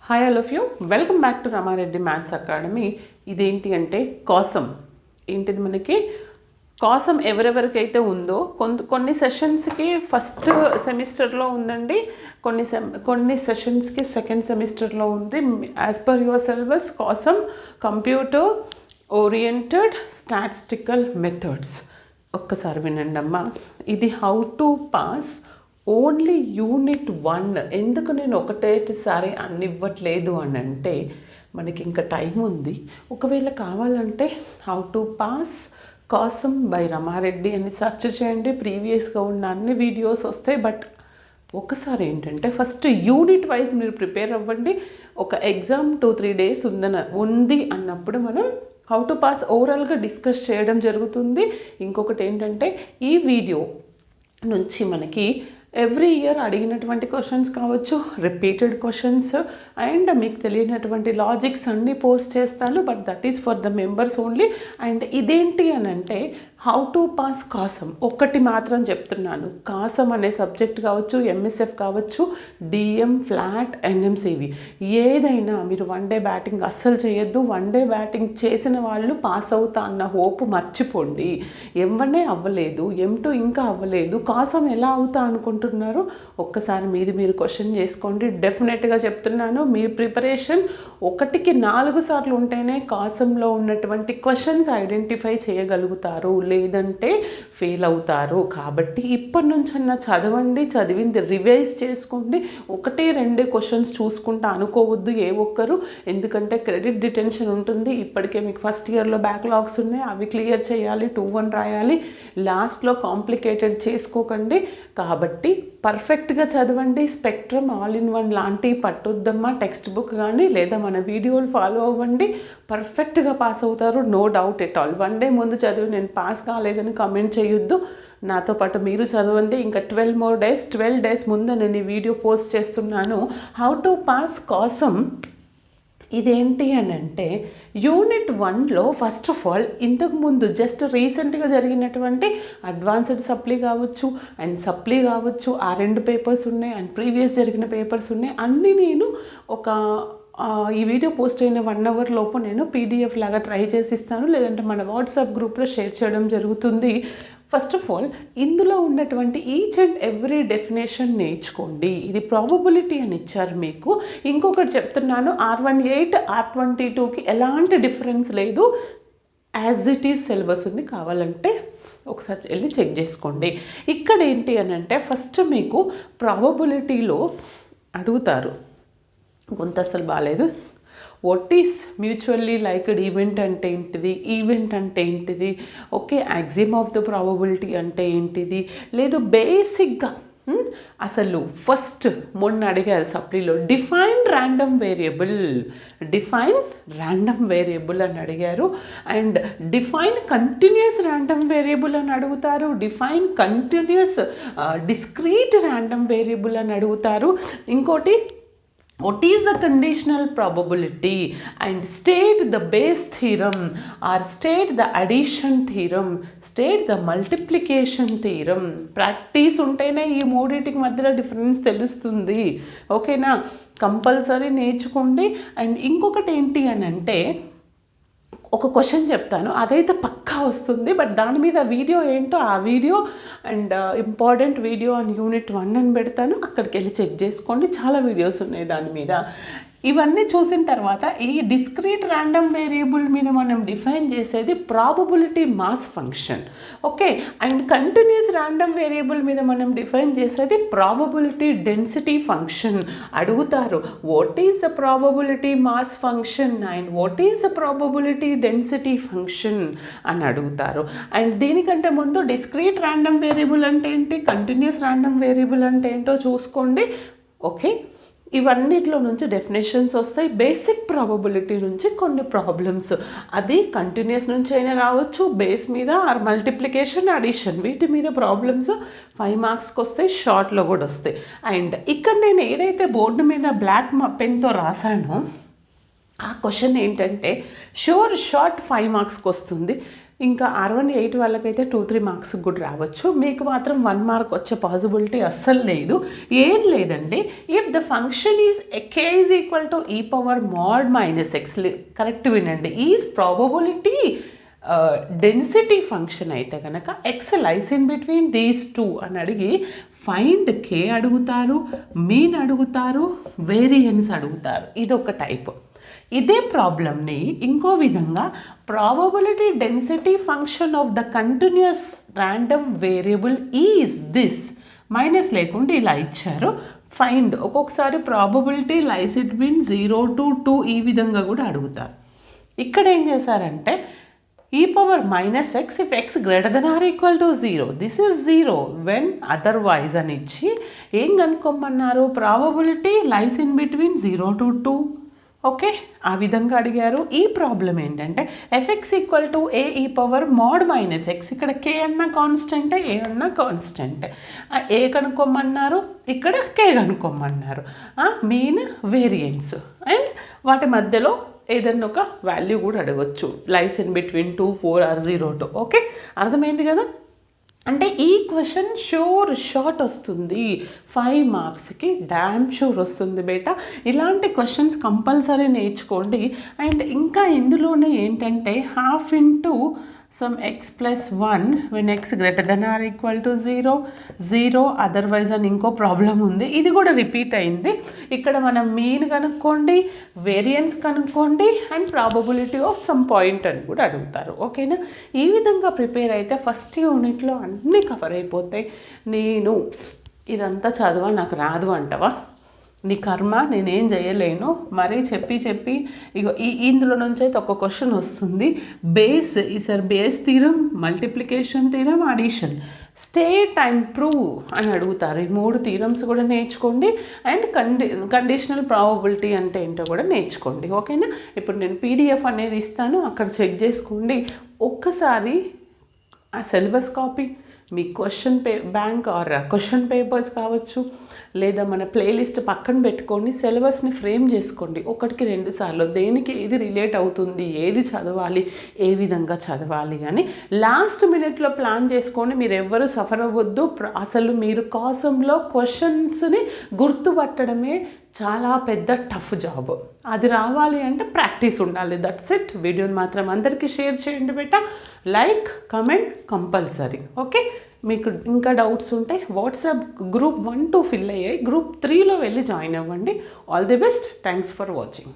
Hi all of you, welcome back to Ramareddy maths academy. ఇదేంటి అంటే కాసం. ఏంటిది మనకి కాసం ఎవరెవరికైతే ఉందో కొన్ని సెషన్స్కి ఫస్ట్ సెమిస్టర్లో ఉందండి, కొన్ని సెషన్స్కి సెకండ్ సెమిస్టర్లో ఉంది. As per your syllabus COSM computer oriented statistical methods. ఒక్కసారి వినండి అమ్మా. ఇది how to pass only unit 1. ఎందుకు నేను ఒకటేసారి అన్ని ఇవ్వట్లేదు అని అంటే మనకి ఇంకా టైం ఉంది. ఒకవేళ కావాలంటే how to pass COSM by Ramareddy అని సెర్చ్ చేయండి. ప్రీవియస్గా ఉన్న అన్ని వీడియోస్ వస్తాయి. బట్ ఒకసారి ఏంటంటే ఫస్ట్ యూనిట్ వైజ్ మీరు ప్రిపేర్ అవ్వండి. ఒక ఎగ్జామ్ 2-3 డేస్ ఉంది అన్నప్పుడు మనం హౌ టు పాస్ ఓవరాల్గా డిస్కస్ చేయడం జరుగుతుంది. ఇంకొకటి ఏంటంటే ఈ వీడియో నుంచి మనకి ఎవ్రీ ఇయర్ అడిగినటువంటి క్వశ్చన్స్ కావచ్చు, రిపీటెడ్ క్వశ్చన్స్ అండ్ మీకు తెలియనటువంటి లాజిక్స్ అన్నీ పోస్ట్ చేస్తాను. But that is for the members only. And ఇదేంటి అని అంటే హౌ టు పాస్ కాసం ఒకటి మాత్రం చెప్తున్నాను. కాసం అనే సబ్జెక్ట్ కావచ్చు, ఎంఎస్ఎఫ్ కావచ్చు, డిఎం, ఫ్లాట్, ఎన్ఎంసివి ఏదైనా మీరు వన్ డే బ్యాటింగ్ అస్సలు చేయొద్దు. వన్ డే బ్యాటింగ్ చేసిన వాళ్ళు పాస్ అవుతా అన్న హోప్ మర్చిపోండి. M1 అవ్వలేదు, M2 ఇంకా అవ్వలేదు, కాసం ఎలా అవుతా అనుకుంటున్నారు? ఒక్కసారి మీరు క్వశ్చన్ చేసుకోండి. డెఫినెట్గా చెప్తున్నాను, మీ ప్రిపరేషన్ 1కి 4 సార్లు ఉంటేనే కాసంలో ఉన్నటువంటి క్వశ్చన్స్ ఐడెంటిఫై చేయగలుగుతారు, లేదంటే ఫెయిల్ అవుతారు. కాబట్టి ఇప్పటి నుంచన్నా చదవండి, చదివింది రివైజ్ చేసుకోండి. 1-2 క్వశ్చన్స్ చూసుకుంటా అనుకోవద్దు ఏ ఒక్కరు, ఎందుకంటే క్రెడిట్ డిటెన్షన్ ఉంటుంది. ఇప్పటికే మీకు ఫస్ట్ ఇయర్లో బ్యాక్లాగ్స్ ఉన్నాయి, అవి క్లియర్ చేయాలి, 2-1 రాయాలి. లాస్ట్లో కాంప్లికేటెడ్ చేసుకోకండి. కాబట్టి పర్ఫెక్ట్గా చదవండి. స్పెక్ట్రమ్ ఆల్ ఇన్ వన్ లాంటివి పట్టొద్దమ్మా. టెక్స్ట్ బుక్ కానీ లేదా మన వీడియోలు ఫాలో అవ్వండి, పర్ఫెక్ట్గా పాస్ అవుతారు, no doubt at all. One day ముందు చదివి నేను పాస్ కాలేదని కమెంట్ చేయొద్దు. నాతో పాటు మీరు చదవండి. ఇంకా 12 డేస్ ముందు నేను ఈ వీడియో పోస్ట్ చేస్తున్నాను. How to pass COSM. ఇదేంటి అని అంటే యూనిట్ 1లో ఫస్ట్ ఆఫ్ ఆల్ ఇంతకుముందు జస్ట్ రీసెంట్గా జరిగినటువంటి అడ్వాన్స్డ్ సప్లీ కావచ్చు అండ్ సప్లీ కావచ్చు, ఆ 2 పేపర్స్ ఉన్నాయి అండ్ ప్రీవియస్ జరిగిన పేపర్స్ ఉన్నాయి. అన్నీ నేను ఈ వీడియో పోస్ట్ అయిన 1 అవర్ లోపు నేను పీడిఎఫ్ లాగా ట్రై చేసి ఇస్తాను, లేదంటే మన వాట్సాప్ గ్రూప్లో షేర్ చేయడం జరుగుతుంది. ఫస్ట్ ఆఫ్ ఆల్ ఇందులో ఉన్నటువంటి ఈచ్ అండ్ ఎవ్రీ డెఫినేషన్ నేర్చుకోండి. ఇది ప్రాబబిలిటీ అని ఇచ్చారు మీకు. ఇంకొకటి చెప్తున్నాను, R18 R22కి ఎలాంటి డిఫరెన్స్ లేదు, యాజ్ ఇట్ ఈజ్ సిలబస్ ఉంది. కావాలంటే ఒకసారి వెళ్ళి చెక్ చేసుకోండి. ఇక్కడ ఏంటి అని అంటే ఫస్ట్ మీకు ప్రాబబిలిటీలో అడుగుతారు, కొంత అసలు బాగాలేదు. What is mutually liked event అంటే ఏంటిది, ఈవెంట్ అంటే ఏంటిది, okay axiom of the probability అంటే ఏంటిది, లేదు బేసిక్గా అసలు ఫస్ట్ మొన్న అడిగారు సప్లీలో డిఫైన్ ర్యాండమ్ వేరియబుల్ అని అడిగారు. And define continuous random variable అని అడుగుతారు, define continuous discrete random variable అని అడుగుతారు. ఇంకోటి what is the conditional probability and state the base theorem or state the addition theorem, state the multiplication theorem. Practice ఉంటేనే ఈ మూడింటికి మధ్యలో డిఫరెన్స్ తెలుస్తుంది. ఓకేనా, కంపల్సరీ నేర్చుకోండి. అండ్ ఇంకొకటి ఏంటి అని అంటే ఒక క్వశ్చన్ చెప్తాను, అదైతే పక్కా వస్తుంది. బట్ దాని మీద వీడియో ఏంటో ఆ వీడియో అండ్ ఇంపార్టెంట్ వీడియో అని యూనిట్ 1 అని పెడతాను, అక్కడికి వెళ్ళి చెక్ చేసుకోండి. చాలా వీడియోస్ ఉన్నాయి దాని మీద. ఇవన్నీ చూసిన తర్వాత ఈ డిస్క్రీట్ ర్యాండమ్ వేరియబుల్ మీద మనం డిఫైన్ చేసేది probability mass function. Okay, and continuous random variable మీద మనం డిఫైన్ చేసేది ప్రాబబిలిటీ డెన్సిటీ ఫంక్షన్. అడుగుతారు what is the probability mass function and what is the probability density function అని అడుగుతారు. అండ్ దీనికంటే ముందు డిస్క్రీట్ ర్యాండమ్ వేరియబుల్ అంటే ఏంటి, కంటిన్యూస్ ర్యాండమ్ వేరియబుల్ అంటే ఏంటో చూసుకోండి. ఓకే, ఇవన్నిట్లో నుంచి డెఫినేషన్స్ వస్తాయి. బేసిక్ ప్రాబబిలిటీ నుంచి కొన్ని ప్రాబ్లమ్స్, అది కంటిన్యూస్ నుంచి అయినా రావచ్చు, బేస్ మీద ఆర్ మల్టిప్లికేషన్ అడిషన్ వీటి మీద ప్రాబ్లమ్స్ 5 మార్క్స్కి వస్తాయి, షార్ట్లో కూడా వస్తాయి. అండ్ ఇక్కడ నేను ఏదైతే బోర్డు మీద బ్లాక్ పెన్తో రాశానో ఆ క్వశ్చన్ ఏంటంటే షార్ట్ 5 మార్క్స్కి వస్తుంది. ఇంకా R1 8 వాళ్ళకైతే 2-3 మార్క్స్ కూడా రావచ్చు. మీకు మాత్రం 1 మార్క్ వచ్చే పాసిబిలిటీ అస్సలు లేదు. ఏం లేదండి, if the function is k is equal to e power mod minus X, correct వినండి, ఈజ్ ప్రాబబిలిటీ డెన్సిటీ ఫంక్షన్ అయితే కనుక X lies in between these two అని అడిగి ఫైండ్ కే అడుగుతారు, మీన్ అడుగుతారు, వేరియన్స్ అడుగుతారు. ఇదొక టైప్. ఇదే ప్రాబ్లమ్ని ఇంకో విధంగా probability density function of the continuous random variable is this, minus లేకుండా ఇలా ఇచ్చారు, ఫైండ్. ఒక్కొక్కసారి ప్రాబబిలిటీ లైస్ ఇట్ బిన్ 0 to 2 ఈ విధంగా కూడా అడుగుతారు. ఇక్కడ ఏం చేశారంటే e power minus x if x greater than or equal to 0, this is 0 when otherwise అని ఇచ్చి ఏం కనుక్కోమన్నారు, probability lies in between 0 to 2. Okay, ఆ విధంగా అడిగారు. ఈ ప్రాబ్లం ఏంటంటే fx ఈక్వల్ టు ఏ ఈ పవర్ మోడ్ మైనస్ ఎక్స్, ఇక్కడ k అన్న కాన్స్టెంటే, ఏ అన్న కాన్స్టెంటే. ఏ కనుక్కోమన్నారు, ఇక్కడ k కనుక్కోమన్నారు. మీన్, వేరియన్స్ అండ్ వాటి మధ్యలో ఏదన్నా ఒక వాల్యూ కూడా అడగచ్చు, లైస్ in between 2, 4 or 0 to. Okay, అర్థమైంది కదా. అంటే ఈ క్వశ్చన్ షార్ట్ వస్తుంది, 5 మార్క్స్కి డ్యామ్ షూర్ వస్తుంది బేటా. ఇలాంటి క్వశ్చన్స్ కంపల్సరీ నేర్చుకోండి. అండ్ ఇంకా ఇందులోనే ఏంటంటే half into some x plus 1 when x greater than or equal to 0 otherwise అని ఇంకో ప్రాబ్లం ఉంది, ఇది కూడా రిపీట్ అయింది. ఇక్కడ మనం మీన్ కనుక్కోండి, వేరియన్స్ కనుక్కోండి and probability of some point అని కూడా అడుగుతారు. ఓకేనా, ఈ విధంగా ప్రిపేర్ అయితే ఫస్ట్ యూనిట్లో అన్నీ కవర్ అయిపోతాయి. నేను ఇదంతా చదవా, నాకు రాదు అంటవా, నీ కర్మ, నేనేం చేయలేను. మరీ చెప్పి ఇగో ఇందులో నుంచి అయితే ఒక క్వశ్చన్ వస్తుంది, బేస్ ఈసారి base theorem, multiplication theorem, addition, state and prove అని అడుగుతారు. ఈ 3 థీరమ్స్ కూడా నేర్చుకోండి అండ్ కండిషనల్ ప్రాబబిలిటీ అంటే ఏంటో కూడా నేర్చుకోండి. ఓకేనా, ఇప్పుడు నేను PDF అనేది ఇస్తాను, అక్కడ చెక్ చేసుకోండి. ఒక్కసారి ఆ సిలబస్ కాపీ, మీ question bank or question papers కావచ్చు, లేదా మన ప్లేలిస్ట్ పక్కన పెట్టుకోండి, సిలబస్ని ఫ్రేమ్ చేసుకోండి 1-2 సార్లు, దేనికి ఏది రిలేట్ అవుతుంది, ఏది చదవాలి, ఏ విధంగా చదవాలి అని లాస్ట్ మినిట్లో ప్లాన్ చేసుకొని మీరు ఎవ్వరూ సఫర్ అవ్వద్దు. అసలు మీరు కాసంలో క్వశ్చన్స్ని గుర్తుపట్టడమే చాలా పెద్ద టఫ్ జాబ్. అది రావాలి అంటే ప్రాక్టీస్ ఉండాలి. That's it. వీడియోని మాత్రం అందరికీ షేర్ చేయండి బేటా, లైక్, కమెంట్ కంపల్సరీ. ఓకే, మీకు ఇంకా డౌట్స్ ఉంటే వాట్సాప్ గ్రూప్ 1-2 ఫిల్ అయ్యాయి, గ్రూప్ 3లో వెళ్ళి జాయిన్ అవ్వండి. All the best. Thanks for watching.